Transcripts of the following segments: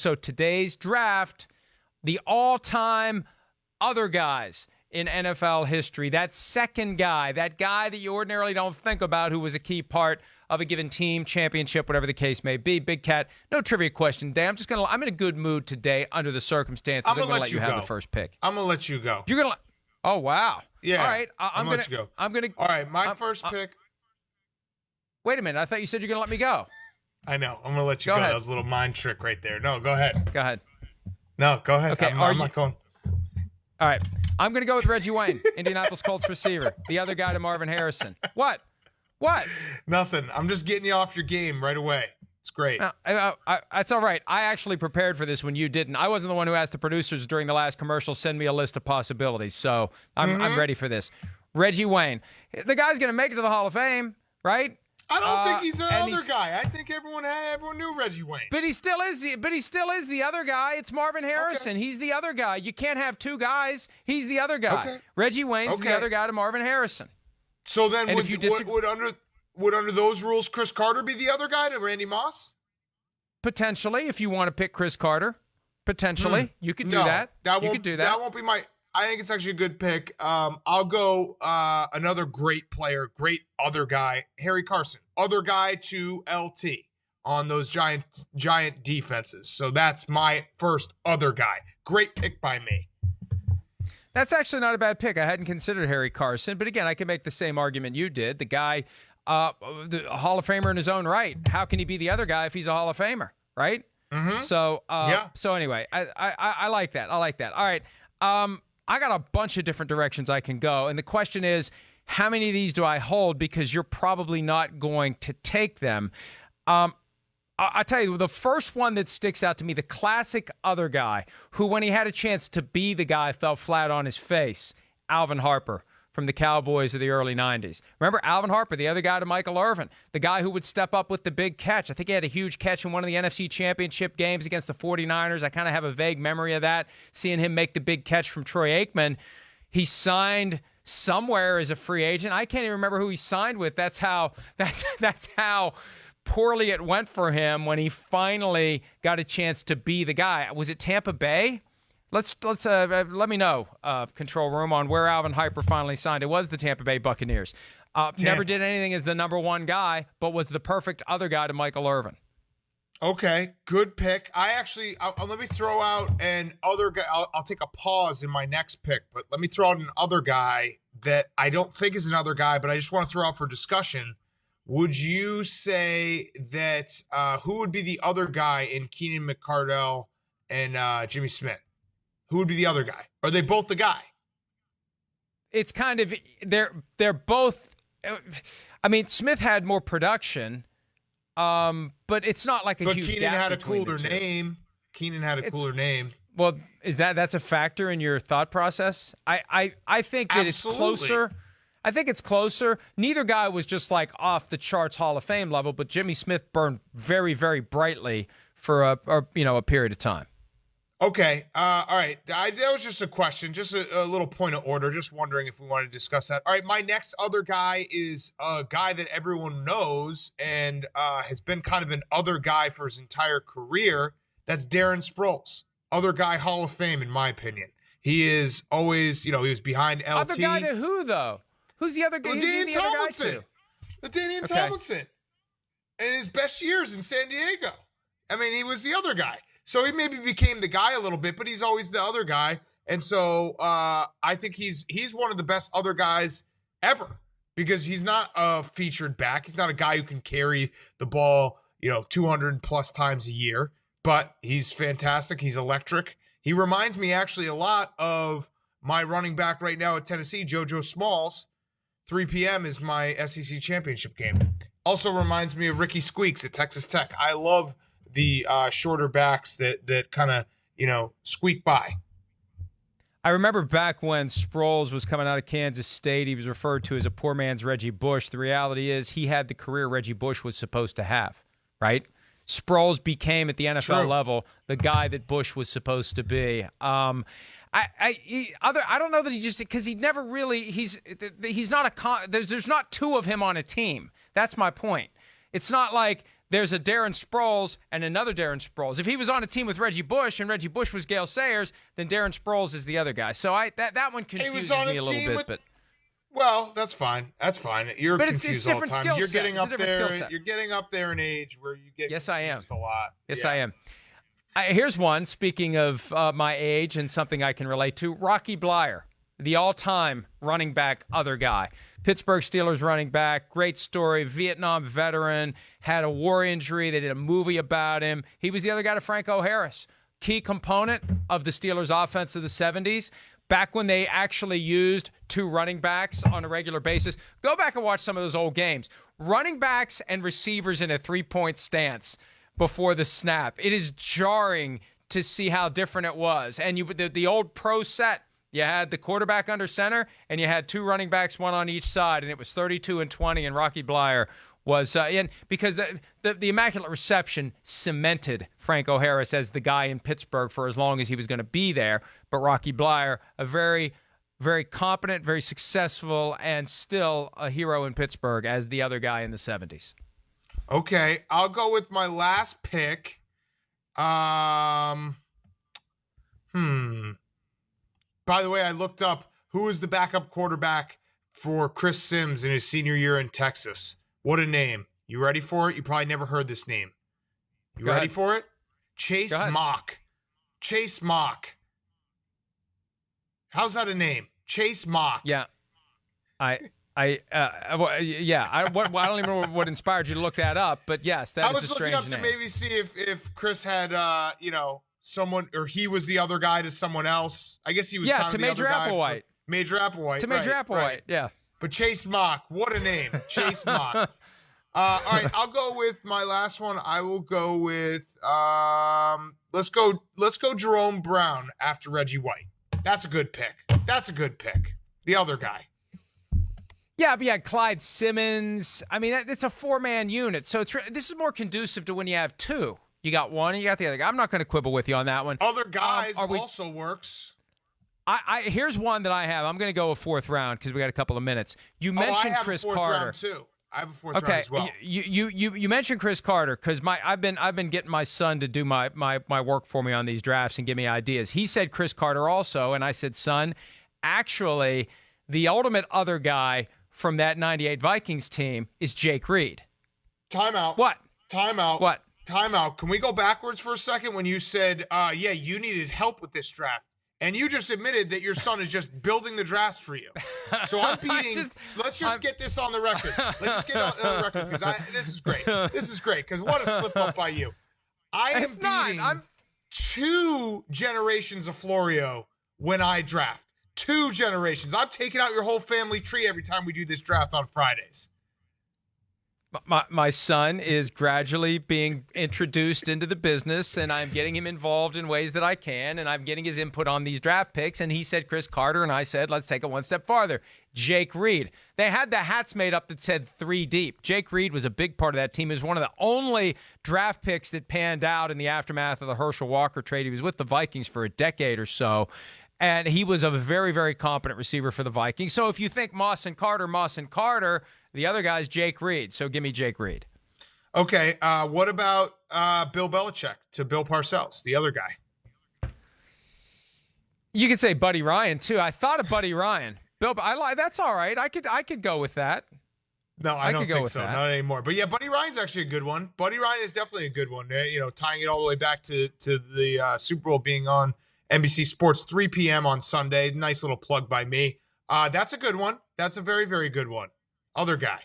So today's draft, the all-time other guys in NFL history, that second guy, that guy that you ordinarily don't think about who was a key part of a given team, championship, whatever the case may be. Big Cat, no trivia question today. I'm in a good mood today under the circumstances. I'm going to let you have the first pick. I'm going to let you go. You're going to Oh, wow. Yeah. All right. I'm going to let you go. All right, my first pick. Wait a minute. I thought you said you're going to let me go. I know. I'm going to let you go. Ahead. That was a little mind trick right there. No, go ahead. Go ahead. No, go ahead. Okay. I'm not going. All right. I'm going to go with Reggie Wayne, Indianapolis Colts receiver, the other guy to Marvin Harrison. What? Nothing. I'm just getting you off your game right away. It's great. That's all right. I actually prepared for this when you didn't. I wasn't the one who asked the producers during the last commercial, send me a list of possibilities. So I'm ready for this. Reggie Wayne. The guy's going to make it to the Hall of Fame, right? I don't think he's the other guy. I think everyone knew Reggie Wayne. But he still is the other guy. It's Marvin Harrison. Okay. He's the other guy. You can't have two guys. He's the other guy. Okay. Reggie Wayne's the other guy to Marvin Harrison. So then would under those rules Chris Carter be the other guy to Randy Moss? Potentially, if you want to pick Chris Carter. Potentially. You could do that. You could do that. That won't be I think it's actually a good pick. I'll go another great player, great other guy, Harry Carson. Other guy to LT on those giant defenses. So that's my first other guy. Great pick by me. That's actually not a bad pick. I hadn't considered Harry Carson, but again, I can make the same argument you did. The guy, a Hall of Famer in his own right. How can he be the other guy if he's a Hall of Famer, right? Mm-hmm. So, So anyway, I like that. I like that. All right. I got a bunch of different directions I can go, and the question is, how many of these do I hold? Because you're probably not going to take them. I tell you, the first one that sticks out to me, the classic other guy who, when he had a chance to be the guy, fell flat on his face, Alvin Harper from the Cowboys of the early 90s. Remember Alvin Harper, the other guy to Michael Irvin, the guy who would step up with the big catch. I think he had a huge catch in one of the NFC Championship games against the 49ers. I kind of have a vague memory of that, seeing him make the big catch from Troy Aikman. He signed somewhere as a free agent. I can't even remember who he signed with. That's how poorly it went for him when he finally got a chance to be the guy. Was it Tampa Bay? Let me know, control room, on where Alvin Harper finally signed. It was the Tampa Bay Buccaneers. Never did anything as the number one guy, but was the perfect other guy to Michael Irvin. Okay, good pick. Let me throw out an other guy. I'll take a pause in my next pick, but let me throw out an other guy that I don't think is another guy, but I just want to throw out for discussion. Would you say that who would be the other guy in Keenan McCardell and Jimmy Smith? Who would be the other guy? Are they both the guy? It's kind of they're both. I mean, Smith had more production, but it's not like a huge Keenan gap had a between cooler the two. name. Keenan had a cooler name. Well, that's a factor in your thought process? I think that It's closer. I think it's closer. Neither guy was just like off the charts Hall of Fame level, but Jimmy Smith burned very, very brightly for a period of time. Okay. All right. That was just a question, just a little point of order. Just wondering if we want to discuss that. All right. My next other guy is a guy that everyone knows and has been kind of an other guy for his entire career. That's Darren Sproles. Other guy, Hall of Fame, in my opinion. He is always, he was behind LT. Other guy to who, though? Who's the other guy? Who's the other guy to? LaDainian Tomlinson. In his best years in San Diego. I mean, he was the other guy. So he maybe became the guy a little bit, but he's always the other guy. And so I think he's one of the best other guys ever because he's not a featured back. He's not a guy who can carry the ball, 200 plus times a year, but he's fantastic. He's electric. He reminds me actually a lot of my running back right now at Tennessee, JoJo Smalls. 3 p.m. is my SEC championship game. Also reminds me of Ricky Squeaks at Texas Tech. I love the shorter backs that kind of, squeak by. I remember back when Sproles was coming out of Kansas State, he was referred to as a poor man's Reggie Bush. The reality is he had the career Reggie Bush was supposed to have, right? Sproles became, at the NFL level, the guy that Bush was supposed to be. I don't know that he just, because he never really, he's not there's not two of him on a team. That's my point. It's not like there's a Darren Sproles and another Darren Sproles. If he was on a team with Reggie Bush and Reggie Bush was Gale Sayers, then Darren Sproles is the other guy. So that one confuses me a little bit. Well, that's fine. That's fine. You're but confused it's different all the time. Skill set. You're getting up there in age where you get yes, I am. A lot. Yes, I am. Here's one. Speaking of my age and something I can relate to, Rocky Bleier, the all-time running back other guy. Pittsburgh Steelers running back, great story, Vietnam veteran, had a war injury. They did a movie about him. He was the other guy to Franco Harris, key component of the Steelers offense of the 70s. Back when they actually used two running backs on a regular basis. Go back and watch some of those old games. Running backs and receivers in a three-point stance before the snap. It is jarring to see how different it was. And the old pro set, you had the quarterback under center, and you had two running backs, one on each side, and it was 32 and 20, and Rocky Bleier was in because the Immaculate Reception cemented Franco Harris as the guy in Pittsburgh for as long as he was going to be there. But Rocky Bleier, a very, very competent, very successful, and still a hero in Pittsburgh as the other guy in the 70s. Okay, I'll go with my last pick. By the way, I looked up who was the backup quarterback for Chris Sims in his senior year in Texas. What a name. You ready for it? You probably never heard this name. You ready for it? Chase Mock. Chase Mock. How's that a name? Chase Mock. Yeah. I don't even know what inspired you to look that up, but yes, that is a strange name. I was looking up to maybe see if Chris had, someone, or he was the other guy to someone else. I guess he was to Major Applewhite. Major Applewhite. To Major Applewhite, right. yeah. But Chase Mock, what a name. Chase Mock. All right, I'll go with my last one. I will go with let's go Jerome Brown after Reggie White. That's a good pick. The other guy. Yeah, but Clyde Simmons. I mean, it's a four-man unit, so this is more conducive to when you have two. You got one, and you got the other guy. I'm not going to quibble with you on that one. Other guys also works. Here's one that I have. I'm going to go a fourth round because we got a couple of minutes. You mentioned Chris Carter. Too. I have a fourth round as well. You mentioned Chris Carter because I've been getting my son to do my work for me on these drafts and give me ideas. He said Chris Carter also, and I said, son, actually, the ultimate other guy from that 98 Vikings team is Jake Reed. Timeout. What? Timeout. What? Timeout. Can we go backwards for a second when you said, you needed help with this draft? And you just admitted that your son is just building the drafts for you. So I'm beating. Let's just get this on the record. Let's just get it on the record because this is great. This is great because what a slip up by you. I am beating 2 generations of Florio when I draft. 2 generations. I'm taking out your whole family tree every time we do this draft on Fridays. My son is gradually being introduced into the business, and I'm getting him involved in ways that I can, and I'm getting his input on these draft picks, and he said Chris Carter, and I said, let's take it one step farther. Jake Reed. They had the hats made up that said 3 deep. Jake Reed was a big part of that team. He was one of the only draft picks that panned out in the aftermath of the Herschel Walker trade. He was with the Vikings for a decade or so, and he was a very, very competent receiver for the Vikings. So if you think Moss and Carter, the other guy's Jake Reed. So give me Jake Reed. Okay. What about Bill Belichick to Bill Parcells, the other guy? You could say Buddy Ryan too. I thought of Buddy Ryan. Bill, that's all right. I could go with that. No, I don't think so. That. Not anymore. But yeah, Buddy Ryan's actually a good one. Buddy Ryan is definitely a good one. Tying it all the way back to the Super Bowl being on NBC Sports 3 p.m. on Sunday. Nice little plug by me. That's a good one. That's a very, very good one. Other guy.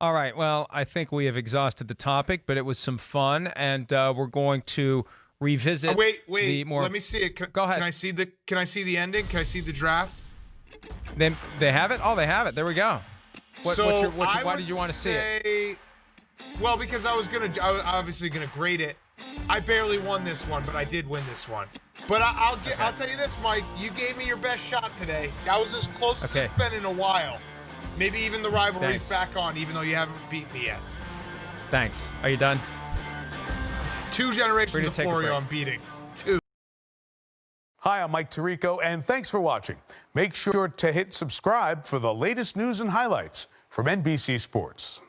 All right. Well, I think we have exhausted the topic, but it was some fun, and we're going to revisit. Wait. Let me see it. Go ahead. Can I see the ending? Can I see the draft? They have it. Oh, they have it. There we go. Why did you want to see it? Well, because I was obviously gonna grade it. I barely won this one, but I did win this one. But I'll tell you this, Mike. You gave me your best shot today. That was as close as it's been in a while. Maybe even the rivalry's back on, even though you haven't beat me yet. Thanks. Are you done? 2 generations of Florio I'm beating. 2. Hi, I'm Mike Tirico, and thanks for watching. Make sure to hit subscribe for the latest news and highlights from NBC Sports.